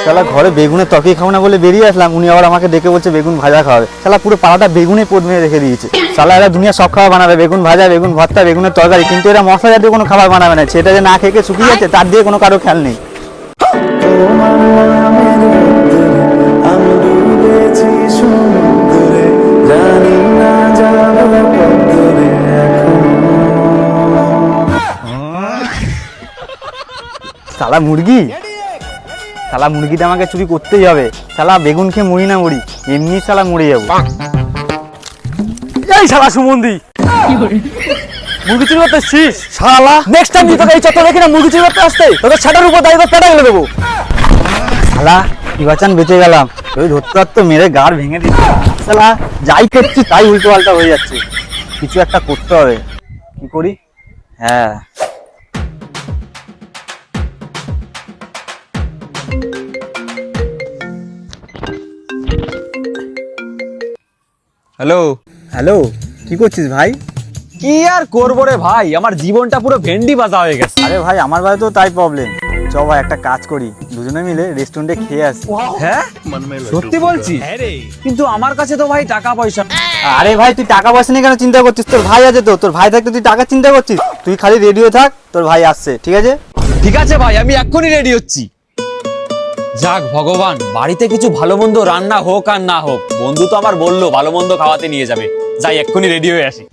শালা ঘরে বেগুনের তরকারি খাবো না বলে বেরিয়ে আসলাম, উনি আবার আমাকে ডেকে বলছে বেগুন ভাজা খাওয়াবে। শালা পুরো পাড়াটা বেগুনে পোদ মেরে রেখে দিয়েছে। শালা এরা দুনিয়া সব খাবার বানাবে, বেগুন ভাজা, বেগুন ভর্তা, বেগুনের তরকারি, কিন্তু এরা মশলা জাতীয় কোনো খাবার বানাবে না। সেটা যে না খেয়ে শুকিয়ে যাচ্ছে তার দিয়ে কোনো কারো খেয়াল নেই। শালা মুরগি, শালা মুরগিটা আমাকে চুরি করতেই হবে। শালা বেগুন খেয়ে মরি না মরি, এমনি শালা মরে যাবো। এই শালা সুমন্দি, মুরগি চুরি করতে এসছিস? শালা নেক্সট টাইম তুই তোকে এই চত্বর দেখি না মুরগি চুরি করতে আসতে, তোকে ছাটার উপর দাঁড়িয়ে তো পেটা গেলে দেবো। শালা কি বাঁচান বেঁচে গেলাম, ওই ধরতে ধরতে মেরে গাড় ভেঙে দিচ্ছে। শালা যাই করছি তাই উল্টো পাল্টা হয়ে যাচ্ছে, কিছু একটা করতে হবে। কি করি? হ্যাঁ, হ্যালো। হ্যালো, কি করছিস ভাই? কি আর করবো রে ভাই, আমার জীবনটা পুরো ভেন্ডি ভাজা হয়ে গেছে। আরে ভাই আমার বাড়িতেও তাই প্রবলেম। চ ভাই একটা কাজ করি, দুজনে মিলে রেস্টুরেন্টে খেয়ে আসি। হ্যাঁ সত্যি বলছি? কিন্তু আমার কাছে তো ভাই টাকা পয়সা। আরে ভাই তুই টাকা পয়সা নিয়ে কেন চিন্তা করছিস? তোর ভাই আছে তো, তোর ভাই থাকতে তুই টাকা চিন্তা করছিস? তুই খালি রেডিও থাক, তোর ভাই আসছে, ঠিক আছে? ঠিক আছে ভাই, আমি এক্ষুনি রেডি হচ্ছি। যাক ভগবান, বাড়িতে কিছু ভালো মন্দ রান্না হোক আর না হোক, বন্ধু তো আমার বললো ভালো মন্দ খাওয়াতে নিয়ে যাবে। যাই এক্ষুনি রেডি হয়ে আসি।